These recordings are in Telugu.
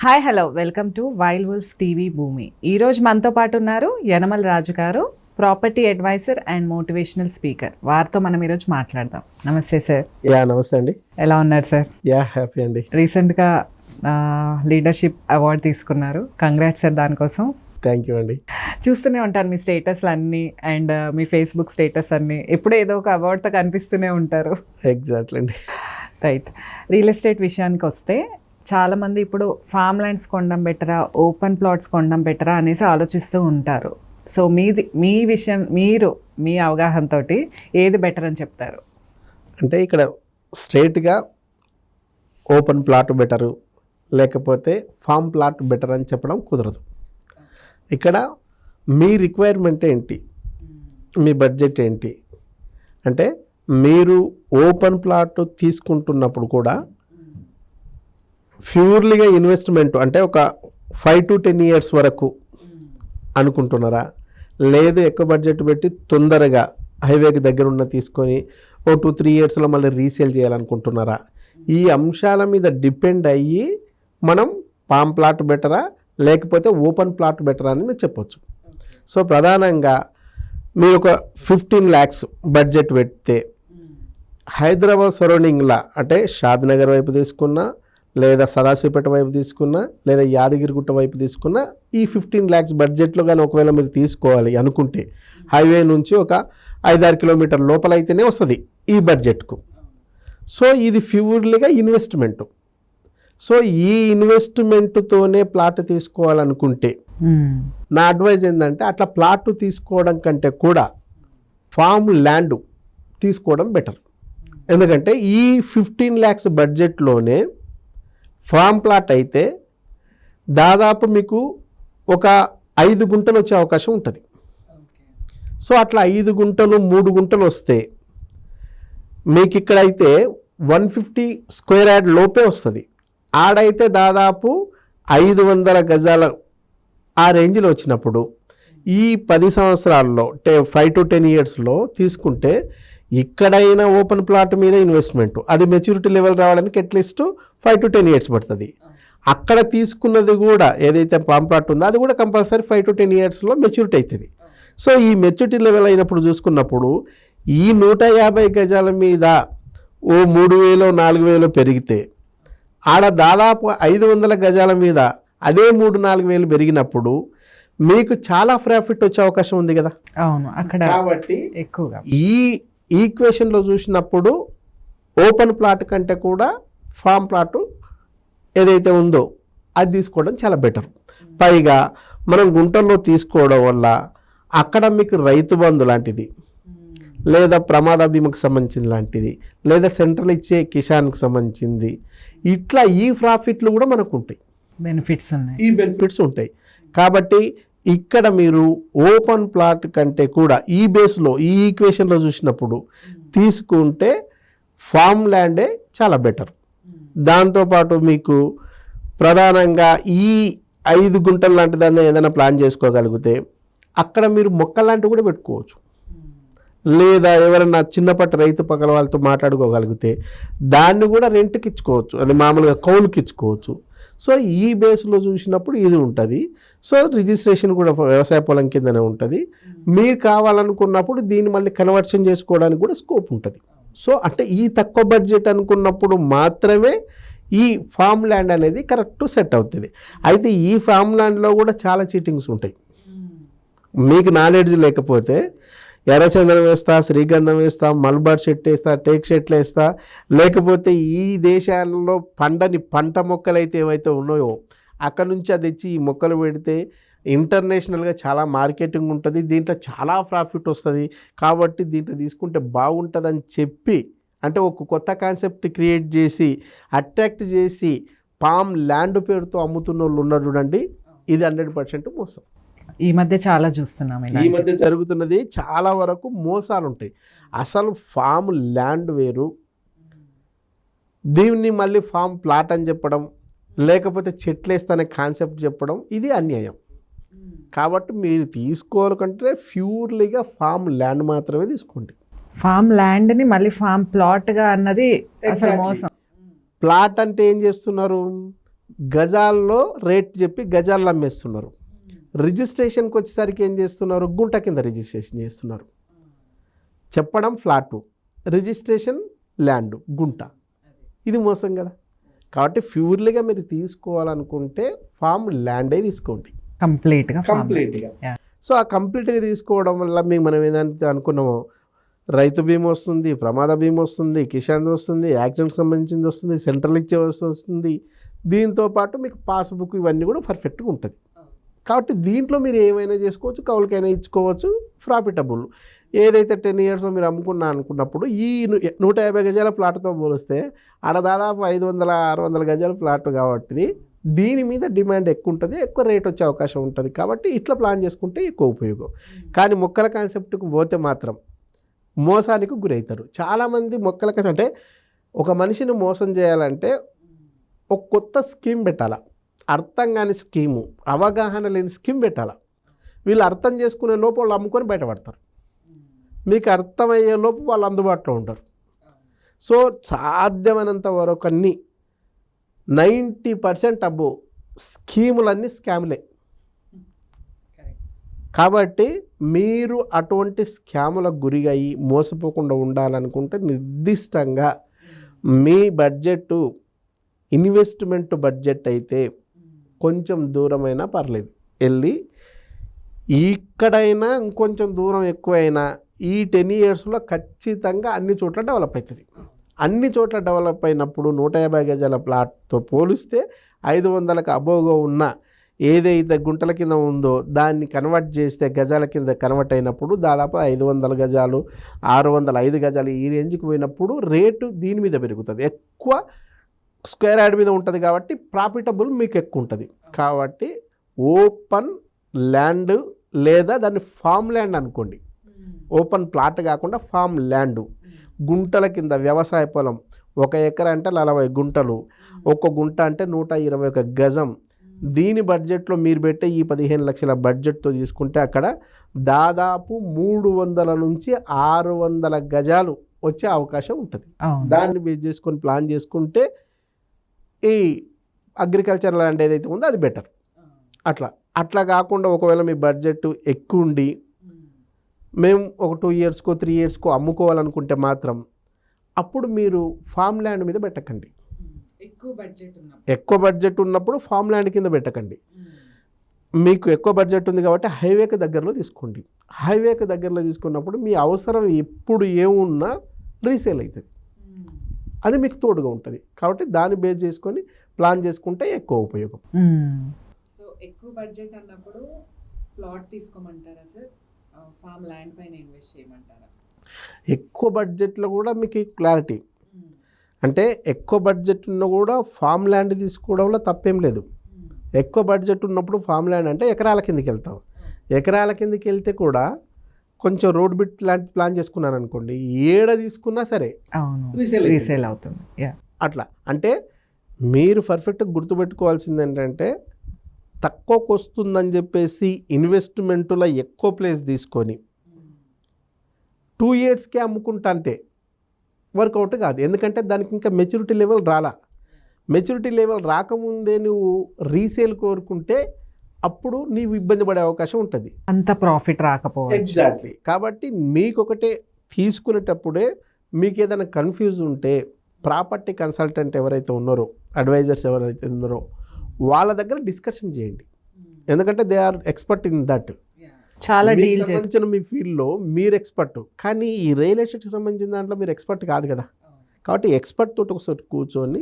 Hi hello welcome to wild wolf TV Bhoomi. ఈరోజు మనతో పాటు ఉన్నారు యనమల రాజు గారు, property adviser and motivational speaker. వారితో మనం ఈరోజు మాట్లాడదాం. నమస్తే సార్. నమస్తే అండి. ఎలా ఉన్నారు సార్? హ్యాపీ అండి. రీసెంట్గా లీడర్షిప్ అవార్డు తీసుకున్నారు. కంగ్రాట్స్ సార్ దానికోసం. థ్యాంక్ యూ అండి. చూస్తూనే ఉంటాను మీ స్టేటస్లు అన్నీ అండ్ మీ ఫేస్బుక్ స్టేటస్ అన్నీ, ఎప్పుడూ ఏదో ఒక అవార్డుతో కనిపిస్తూనే ఉంటారు. ఎగ్జాక్ట్లీ అండి. రైట్. రియల్ ఎస్టేట్ విషయానికి వస్తే చాలామంది ఇప్పుడు ఫామ్ ల్యాండ్స్ కొనడం బెటరా, ఓపెన్ ప్లాట్స్ కొనడం బెటరా అనేసి ఆలోచిస్తూ ఉంటారు. సో మీ విషయం, మీరు మీ అవగాహనతో ఏది బెటర్ అని చెప్తారు? అంటే ఇక్కడ స్ట్రైట్గా ఓపెన్ ప్లాట్ బెటరు లేకపోతే ఫామ్ ప్లాట్ బెటర్ అని చెప్పడం కుదరదు. ఇక్కడ మీ రిక్వైర్మెంట్ ఏంటి, మీ బడ్జెట్ ఏంటి అంటే మీరు ఓపెన్ ప్లాట్ తీసుకుంటున్నప్పుడు కూడా ప్యూర్లీగా ఇన్వెస్ట్మెంట్ అంటే ఒక 5 to 10 years వరకు అనుకుంటున్నారా, లేదు ఎక్కువ బడ్జెట్ పెట్టి తొందరగా హైవేకి దగ్గర ఉన్న తీసుకొని 2-3 yearsలో మళ్ళీ రీసేల్ చేయాలనుకుంటున్నారా? ఈ అంశాల మీద డిపెండ్ అయ్యి మనం పామ్ ప్లాట్ బెటరా లేకపోతే ఓపెన్ ప్లాట్ బెటరా అని మీరు చెప్పొచ్చు. సో ప్రధానంగా మీరు ఒక 15 lakhs బడ్జెట్ పెడితే హైదరాబాద్ సరౌండింగ్లా అంటే షాద్నగర్ వైపు తీసుకున్నా, లేదా సదాశివపేట వైపు తీసుకున్నా, లేదా యాదగిరిగుట్ట వైపు తీసుకున్నా, ఈ 15 lakhs బడ్జెట్లో కానీ ఒకవేళ మీరు తీసుకోవాలి అనుకుంటే హైవే నుంచి ఒక 5-6 kilometer లోపల అయితేనే వస్తుంది ఈ బడ్జెట్కు. సో ఇది ప్యూర్లీగా ఇన్వెస్ట్మెంట్. సో ఈ ఇన్వెస్ట్మెంట్తోనే ప్లాట్ తీసుకోవాలనుకుంటే నా అడ్వైజ్ ఏంటంటే అట్లా ప్లాట్ తీసుకోవడం కంటే కూడా ఫామ్ ల్యాండ్ తీసుకోవడం బెటర్. ఎందుకంటే ఈ 15 lakhs బడ్జెట్లోనే ఫామ్ ప్లాట్ అయితే దాదాపు మీకు ఒక 5 గుంటలు వచ్చే అవకాశం ఉంటుంది. సో అట్లా 5 గుంటలు 3 గుంటలు వస్తే మీకు ఇక్కడైతే 150 square yard లోపే వస్తుంది. ఆడైతే దాదాపు 500 గజాల ఆ రేంజ్లో వచ్చినప్పుడు ఈ 10 సంవత్సరాల్లో 5 to 10 yearsలో తీసుకుంటే ఇక్కడైనా ఓపెన్ ప్లాట్ మీద ఇన్వెస్ట్మెంట్, అది మెచ్యూరిటీ లెవెల్ రావడానికి అట్లీస్ట్ 5 to 10 years పడుతుంది. అక్కడ తీసుకున్నది కూడా ఏదైతే పామ్ ప్లాట్ ఉందో అది కూడా కంపల్సరీ 5 to 10 yearsలో మెచ్యూరిటీ అవుతుంది. సో ఈ మెచ్యూరిటీ లెవెల్ అయినప్పుడు చూసుకున్నప్పుడు ఈ 150 గజాల మీద ఓ 3,000-4,000 పెరిగితే ఆడ దాదాపు 500 గజాల మీద అదే 3-4 పెరిగినప్పుడు మీకు చాలా ప్రాఫిట్ వచ్చే అవకాశం ఉంది కదా. అవును, అక్కడ కాబట్టి ఎక్కువగా ఈ ఈక్వేషన్లో చూసినప్పుడు ఓపెన్ ప్లాట్ కంటే కూడా ఫామ్ ప్లాట్ ఏదైతే ఉందో అది తీసుకోవడం చాలా బెటర్. పైగా మనం గుంటల్లో తీసుకోవడం వల్ల అక్కడ మీకు రైతు బంధు లాంటిది, లేదా ప్రమాద బీమాకు సంబంధించిన లాంటిది, లేదా సెంట్రల్ ఇచ్చే కిసాన్కి సంబంధించింది, ఇట్లా ఈ ప్రాఫిట్లు కూడా మనకు ఉంటాయి, బెనిఫిట్స్ ఉన్నాయి, ఈ బెనిఫిట్స్ ఉంటాయి. కాబట్టి ఇక్కడ మీరు ఓపెన్ ప్లాట్ కంటే కూడా ఈ బేస్లో ఈ ఈక్వేషన్లో చూసినప్పుడు తీసుకుంటే ఫామ్ ల్యాండే చాలా బెటర్. దాంతోపాటు మీకు ప్రధానంగా ఈ 5 గుంటల లాంటి దాన్ని ఏదైనా ప్లాన్ చేసుకోగలిగితే అక్కడ మీరు మొక్కలు లాంటివి కూడా పెట్టుకోవచ్చు, లేదా ఎవరైనా చిన్నపాటి రైతు పక్కల వాళ్ళతో మాట్లాడుకోగలిగితే దాన్ని కూడా రెంట్కి ఇచ్చుకోవచ్చు, అది మామూలుగా కౌలుకి ఇచ్చుకోవచ్చు. సో ఈ బేస్లో చూసినప్పుడు ఇది ఉంటుంది. సో రిజిస్ట్రేషన్ కూడా వ్యవసాయ పొలం కిందనే ఉంటుంది. మీరు కావాలనుకున్నప్పుడు దీన్ని మళ్ళీ కన్వర్షన్ చేసుకోవడానికి కూడా స్కోప్ ఉంటుంది. సో అంటే ఈ తక్కువ బడ్జెట్ అనుకున్నప్పుడు మాత్రమే ఈ ఫామ్ ల్యాండ్ అనేది కరెక్ట్ సెట్ అవుతుంది. అయితే ఈ ఫామ్ ల్యాండ్లో కూడా చాలా చీటింగ్స్ ఉంటాయి. మీకు నాలెడ్జ్ లేకపోతే ఎర్రచందనం వేస్తా, శ్రీగంధం వేస్తా, మల్బార్ షెట్ వేస్తా, టేక్ షెట్లు వేస్తా, లేకపోతే ఈ దేశాల్లో పండని పంట మొక్కలు అయితే ఏవైతే ఉన్నాయో అక్కడ నుంచి అది తెచ్చి ఈ మొక్కలు పెడితే ఇంటర్నేషనల్గా చాలా మార్కెటింగ్ ఉంటుంది, దీంట్లో చాలా ప్రాఫిట్ వస్తుంది, కాబట్టి దీంట్లో తీసుకుంటే బాగుంటుందని చెప్పి అంటే ఒక కొత్త కాన్సెప్ట్ క్రియేట్ చేసి అట్రాక్ట్ చేసి పామ్ ల్యాండ్ పేరుతో అమ్ముతున్న వాళ్ళు ఉన్నారు చూడండి, ఇది 100% మోసం. ఈ మధ్య చాలా చూస్తున్నాం. ఈ మధ్య జరుగుతున్నది చాలా వరకు మోసాలు ఉంటాయి. అసలు ఫామ్ ల్యాండ్ వేరు, దీన్ని మళ్ళీ ఫామ్ ప్లాట్ అని చెప్పడం, లేకపోతే చెట్లు వేస్తానే కాన్సెప్ట్ చెప్పడం, ఇది అన్యాయం. కాబట్టి మీరు తీసుకోవాలంటే ప్యూర్లీగా ఫామ్ ల్యాండ్ మాత్రమే తీసుకోండి. ఫామ్ ల్యాండ్ని మళ్ళీ ఫామ్ ప్లాట్గా అన్నది అసలు మోసం. ప్లాట్ అంటే ఏం చేస్తున్నారు, గజాల్లో రేట్ చెప్పి గజాల్లో అమ్మేస్తున్నారు. రిజిస్ట్రేషన్కి వచ్చేసరికి ఏం చేస్తున్నారు, గుంట కింద రిజిస్ట్రేషన్ చేస్తున్నారు. చెప్పడం ఫ్లాటు, రిజిస్ట్రేషన్ ల్యాండ్ గుంట. ఇది మోసం కదా. కాబట్టి ప్యూర్లీగా మీరు తీసుకోవాలనుకుంటే ఫామ్ ల్యాండే తీసుకోండి కంప్లీట్గా. సో ఆ కంప్లీట్గా తీసుకోవడం వల్ల మీకు మనం ఏదంటే అనుకున్నామో రైతు బీమా వస్తుంది, ప్రమాద బీమా వస్తుంది, కిసాన్ వస్తుంది, యాక్సిడెంట్కి సంబంధించింది వస్తుంది, సెంట్రల్ ఇచ్చే వస్తుంది. దీంతోపాటు మీకు పాస్బుక్ ఇవన్నీ కూడా పర్ఫెక్ట్గా ఉంటుంది. కాబట్టి దీంట్లో మీరు ఏమైనా చేసుకోవచ్చు, కౌలుకైనా ఇచ్చుకోవచ్చు, ప్రాఫిటబుల్. ఏదైతే 10 ఇయర్స్లో మీరు అనుకున్నప్పుడు ఈ 150 గజాల ప్లాట్తో పోలిస్తే ఆడ దాదాపు 500-600 గజాల ప్లాట్ కాబట్టి దీని మీద డిమాండ్ ఎక్కువ ఉంటుంది, ఎక్కువ రేట్ వచ్చే అవకాశం ఉంటుంది. కాబట్టి ఇట్లా ప్లాన్ చేసుకుంటే ఎక్కువ ఉపయోగం. కానీ మొక్కల కాన్సెప్ట్కి పోతే మాత్రం మోసానికి గురవుతారు చాలామంది. మొక్కల కాన్సెప్ట్ అంటే ఒక మనిషిని మోసం చేయాలంటే ఒక కొత్త స్కీమ్ పెట్టాలా, అర్థం కాని స్కీము, అవగాహన లేని స్కీమ్ పెట్టాలా. వీళ్ళు అర్థం చేసుకునే లోపు వాళ్ళు అమ్ముకొని బయటపడతారు. మీకు అర్థమయ్యే లోపు వాళ్ళు అందుబాటులో ఉంటారు. సో సాధ్యమైనంత వరకు అన్నీ 90% అబ్బో స్కీములన్నీ స్కాములే. కాబట్టి మీరు అటువంటి స్కాములకు గురి అయ్యి మోసపోకుండా ఉండాలనుకుంటే నిర్దిష్టంగా మీ బడ్జెట్ ఇన్వెస్ట్మెంట్ బడ్జెట్ అయితే కొంచెం దూరమైనా పర్లేదు వెళ్ళి, ఇక్కడైనా ఇంకొంచెం దూరం ఎక్కువైనా ఈ 10 ఇయర్స్లో ఖచ్చితంగా అన్ని చోట్ల డెవలప్ అవుతుంది. అన్ని చోట్ల డెవలప్ అయినప్పుడు 150 గజాల ప్లాట్తో పోలిస్తే 500కు అబోవ్గా ఉన్న ఏదైతే గుంటల కింద ఉందో దాన్ని కన్వర్ట్ చేస్తే గజాల కింద కన్వర్ట్ అయినప్పుడు దాదాపు 500 గజాలు 605 గజాలు ఈ రేంజ్కి పోయినప్పుడు రేటు దీని మీద పెరుగుతుంది. ఎక్కువ స్క్వేర్ యార్డ్ మీద ఉంటుంది కాబట్టి ప్రాఫిటబుల్ మీకు ఎక్కువ ఉంటుంది. కాబట్టి ఓపెన్ ల్యాండ్ లేదా దాన్ని ఫామ్ ల్యాండ్ అనుకోండి. ఓపెన్ ప్లాట్ కాకుండా ఫామ్ ల్యాండ్, గుంటల కింద వ్యవసాయ పొలం. 1 ఎకరా అంటే 40 గుంటలు, 1 గుంట అంటే 121 గజం. దీని బడ్జెట్లో మీరు పెట్టే ఈ 15 లక్షల బడ్జెట్తో తీసుకుంటే అక్కడ దాదాపు 300 నుంచి 600 గజాలు వచ్చే అవకాశం ఉంటుంది. దాన్ని బేస్ చేసుకొని ప్లాన్ చేసుకుంటే ఈ అగ్రికల్చర్ ల్యాండ్ ఏదైతే ఉందో అది బెటర్. అట్లా కాకుండా ఒకవేళ మీ బడ్జెట్ ఎక్కువ ఉండి మేము ఒక 2 ఇయర్స్కో 3 ఇయర్స్కో అమ్ముకోవాలనుకుంటే మాత్రం అప్పుడు మీరు ఫామ్ ల్యాండ్ మీద పెట్టకండి. ఎక్కువ బడ్జెట్ ఉన్నప్పుడు ఫామ్ ల్యాండ్ కింద పెట్టకండి. మీకు ఎక్కువ బడ్జెట్ ఉంది కాబట్టి హైవేకి దగ్గరలో తీసుకోండి. హైవేకి దగ్గరలో తీసుకున్నప్పుడు మీ అవసరం ఎప్పుడు ఏమున్నా రీసేల్ అవుతుంది, అది మీకు తోడుగా ఉంటుంది. కాబట్టి దాన్ని బేస్ చేసుకొని ప్లాన్ చేసుకుంటే ఎక్కువ ఉపయోగం. సో ఎక్కువ బడ్జెట్ అన్నప్పుడు ప్లాట్ తీసుకోమంటారా సార్, ఫామ్ ల్యాండ్ పైన ఇన్వెస్ట్ చేయమంటారా? ఎక్కువ బడ్జెట్లో కూడా మీకు క్లారిటీ అంటే ఎక్కువ బడ్జెట్ ఉన్న కూడా ఫామ్ ల్యాండ్ తీసుకోవడంలో తప్పేం లేదు. ఎక్కువ బడ్జెట్ ఉన్నప్పుడు ఫామ్ ల్యాండ్ అంటే ఎకరాల కిందకి వెళ్తాం. ఎకరాల కిందకి వెళ్తే కూడా కొంచెం రోడ్ బిట్ లాంటి ప్లాన్ చేసుకున్నాను అనుకోండి, ఏడ తీసుకున్నా సరే రీసేల్ అవుతుంది. అట్లా అంటే మీరు పర్ఫెక్ట్గా గుర్తుపెట్టుకోవాల్సింది ఏంటంటే తక్కువకు వస్తుందని చెప్పేసి ఇన్వెస్ట్మెంట్లో ఎక్కువ ప్లేస్ తీసుకొని 2 ఇయర్స్కే అమ్ముకుంటా అంటే వర్కౌట్ కాదు. ఎందుకంటే దానికి ఇంకా మెచ్యూరిటీ లెవెల్ రాలా. మెచ్యూరిటీ లెవెల్ రాకముందే నువ్వు రీసేల్ కోరుకుంటే అప్పుడు నీవు ఇబ్బంది పడే అవకాశం ఉంటుంది, అంత ప్రాఫిట్ రాకపోవచ్చు. ఎగ్జాక్ట్లీ. కాబట్టి మీకు ఒకటే తీసుకునేటప్పుడే మీకు ఏదైనా కన్ఫ్యూజ్ ఉంటే ప్రాపర్టీ కన్సల్టెంట్ ఎవరైతే ఉన్నారో, అడ్వైజర్స్ ఎవరైతే ఉన్నారో వాళ్ళ దగ్గర డిస్కషన్ చేయండి. ఎందుకంటే they are expert in that. చాలా డీల్ సంబంధించిన మీ ఫీల్డ్లో మీరు ఎక్స్పర్ట్, కానీ ఈ రియల్ ఎస్టేట్కి సంబంధించిన దాంట్లో మీరు ఎక్స్పర్ట్ కాదు కదా. కాబట్టి ఎక్స్పర్ట్ తోటి ఒకసారి కూర్చొని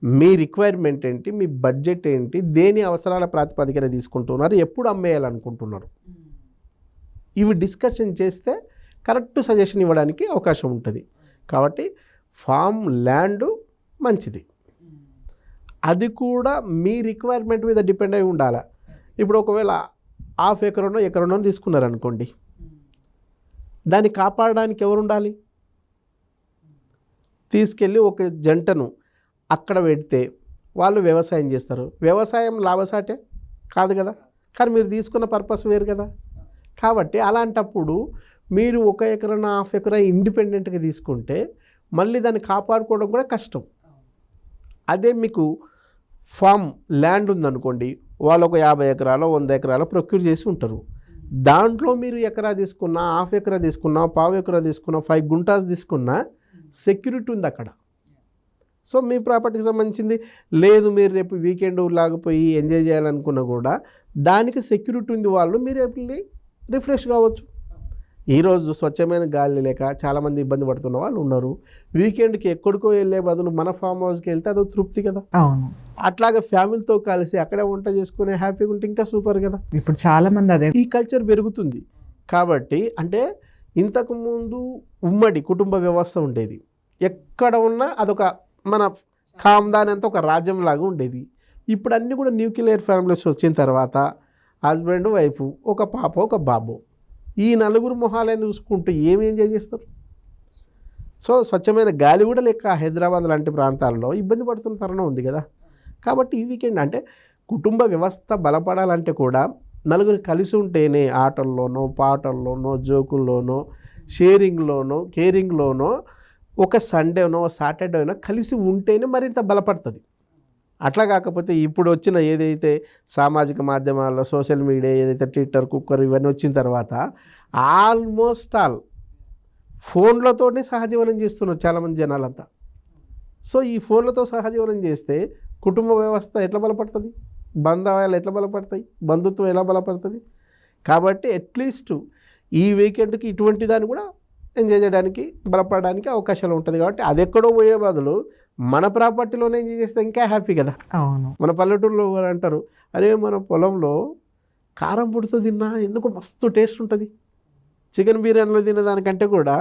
మీ రిక్వైర్మెంట్ ఏంటి, మీ బడ్జెట్ ఏంటి, దేని అవసరాల ప్రాతిపదికన తీసుకుంటున్నారు, ఎప్పుడు అమ్మేయాలనుకుంటున్నారు, ఇవి డిస్కషన్ చేస్తే కరెక్ట్ సజెషన్ ఇవ్వడానికి అవకాశం ఉంటుంది. కాబట్టి ఫామ్ ల్యాండ్ మంచిది, అది కూడా మీ రిక్వైర్మెంట్ మీద డిపెండ్ అయి ఉండాలి. ఇప్పుడు ఒకవేళ 1/2 ఎకరనో తీసుకున్నారనుకోండి, దాన్ని కాపాడడానికి ఎవరు ఉండాలి? తీసుకెళ్ళి ఒక జంటను అక్కడ పెడితే వాళ్ళు వ్యవసాయం చేస్తారు. వ్యవసాయం లాభసాటే కాదు కదా, కానీ మీరు తీసుకున్న పర్పస్ వేరు కదా. కాబట్టి అలాంటప్పుడు మీరు 1 ఎకరం 1/2 ఎకరం ఇండిపెండెంట్గా తీసుకుంటే మళ్ళీ దాన్ని కాపాడుకోవడం కూడా కష్టం. అదే మీకు ఫామ్ ల్యాండ్ ఉందనుకోండి, వాళ్ళు ఒక 50 ఎకరాలు 100 ఎకరాలు ప్రొక్యూర్ చేసి ఉంటారు. దాంట్లో మీరు ఎకరా తీసుకున్నా, హాఫ్ ఎకరా తీసుకున్నా, పావు ఎకరా తీసుకున్నా, 5 గుంటాస్ తీసుకున్నా సెక్యూరిటీ ఉంది అక్కడ. సో మీ ప్రాపర్టీకి సంబంధించింది లేదు, మీరు రేపు వీకెండ్ లాగిపోయి ఎంజాయ్ చేయాలనుకున్నా కూడా దానికి సెక్యూరిటీ ఉంది, వాళ్ళు మీరు వెళ్ళి రిఫ్రెష్ కావచ్చు. ఈరోజు స్వచ్ఛమైన గాలి లేక చాలామంది ఇబ్బంది పడుతున్న వాళ్ళు ఉన్నారు. వీకెండ్కి ఎక్కడికో వెళ్ళే బదులు మన ఫామ్ హౌస్కి వెళ్తే అదో తృప్తి కదా. అవును, అట్లాగే ఫ్యామిలీతో కలిసి అక్కడే వంట చేసుకుని హ్యాపీగా ఉంటే ఇంకా సూపర్ కదా. ఇప్పుడు చాలా మంది అదే ఈ కల్చర్ పెరుగుతుంది కాబట్టి, అంటే ఇంతకుముందు ఉమ్మడి కుటుంబ వ్యవస్థ ఉండేది, ఎక్కడ ఉన్నా అదొక మన ఖాందాన్ అంతా ఒక రాజ్యం లాగా ఉండేది. ఇప్పుడు అన్నీ కూడా న్యూక్లియర్ ఫ్యామిలీస్ వచ్చిన తర్వాత హస్బెండ్ వైఫ్, ఒక పాప ఒక బాబు, ఈ నలుగురు మొహాలను చూసుకుంటూ ఏమి ఎంజాయ్ చేస్తారు. సో స్వచ్ఛమైన గాలి కూడా లేక హైదరాబాద్ లాంటి ప్రాంతాల్లో ఇబ్బంది పడుతున్న తరుణం ఉంది కదా. కాబట్టి ఈ వీకెండ్ అంటే కుటుంబ వ్యవస్థ బలపడాలంటే కూడా నలుగురు కలిసి ఉంటేనే, ఆటల్లోనో పాటల్లోనో జోకుల్లోనో షేరింగ్లోనో కేరింగ్లోనో ఒక సండేనో సాటర్డేనో కలిసి ఉంటేనే మరింత బలపడుతుంది. అట్లా కాకపోతే ఇప్పుడు వచ్చిన ఏదైతే సామాజిక మాధ్యమాల్లో సోషల్ మీడియా ఏదైతే ట్విట్టర్ కుక్కర్ ఇవన్నీ వచ్చిన తర్వాత ఆల్మోస్ట్ ఆల్ ఫోన్లతోనే సహజీవనం చేస్తున్నారు చాలామంది జనాలంతా. సో ఈ ఫోన్లతో సహజీవనం చేస్తే కుటుంబ వ్యవస్థ ఎట్లా బలపడుతుంది, బంధాలు ఎట్లా బలపడతాయి, బంధుత్వం ఎలా బలపడుతుంది. కాబట్టి అట్లీస్ట్ ఈ వీకెండ్కి ఇటువంటి దాన్ని కూడా ఎంజాయ్ చేయడానికి బలపడడానికి అవకాశాలు ఉంటుంది. కాబట్టి అది ఎక్కడో పోయే బదులు మన ప్రాపర్టీలోనే ఎంజాయ్ చేస్తే ఇంకా హ్యాపీ కదా. అవును, మన పల్లెటూరులో అంటారు, అరే మన పొలంలో కారం పొడితో తిన్నా ఎందుకు మస్తు టేస్ట్ ఉంటుంది, చికెన్ బిర్యానీలో తినేదానికంటే కూడా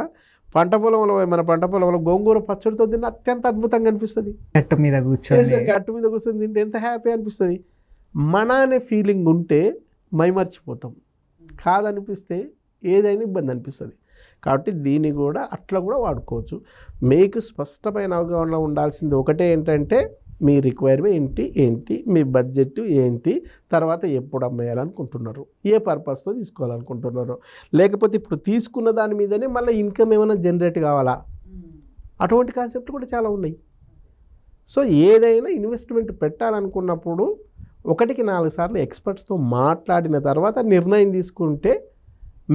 పంట పొలంలో మన పంట పొలంలో గోంగూర పచ్చడితో తిన్న అత్యంత అద్భుతంగా అనిపిస్తుంది. గట్టు మీద కూర్చొని గట్టు మీద కూర్చొని తింటే ఎంత హ్యాపీ అనిపిస్తుంది. మన అనే ఫీలింగ్ ఉంటే మైమర్చిపోతాం, కాదనిపిస్తే ఏదైనా ఇబ్బంది అనిపిస్తుంది. కాబట్టి దీన్ని కూడా అట్లా కూడా వాడుకోవచ్చు. మీకు స్పష్టమైన అవగాహన ఉండాల్సింది ఒకటే ఏంటంటే మీ రిక్వైర్మెంట్ ఏంటి, మీ బడ్జెట్ ఏంటి, తర్వాత ఎప్పుడు అమ్మేయాలనుకుంటున్నారు, ఏ పర్పస్తో తీసుకోవాలనుకుంటున్నారు, లేకపోతే ఇప్పుడు తీసుకున్న దాని మీదనే మళ్ళీ ఇన్కమ్ ఏమైనా జనరేట్ కావాలా, అటువంటి కాన్సెప్ట్ కూడా చాలా ఉన్నాయి. సో ఏదైనా ఇన్వెస్ట్మెంట్ పెట్టాలనుకున్నప్పుడు 1కి 4 సార్లు ఎక్స్పర్ట్స్తో మాట్లాడిన తర్వాత నిర్ణయం తీసుకుంటే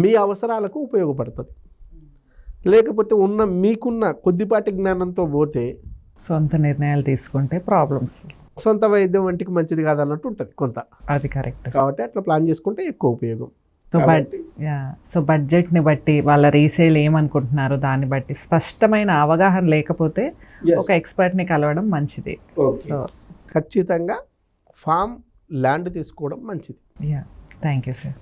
మీ అవసరాలకు ఉపయోగపడుతుంది. లేకపోతే మీకున్న కొద్దిపాటి జ్ఞానంతో పోతే సొంత నిర్ణయాలు తీసుకుంటే ప్రాబ్లమ్స్, సొంత వైద్యం వంటికి మంచిది కాదన్నట్టు ఉంటుంది కొంత. అది కరెక్ట్. కాబట్టి అట్లా ప్లాన్ చేసుకుంటే ఎక్కువ ఉపయోగం. సో బడ్జెట్ని బట్టి వాళ్ళ రీసేల్ ఏమనుకుంటున్నారు దాన్ని బట్టి స్పష్టమైన అవగాహన లేకపోతే ఒక ఎక్స్పర్ట్ని కలవడం మంచిది. సో ఖచ్చితంగా ఫామ్ ల్యాండ్ తీసుకోవడం మంచిది. Thank you sir.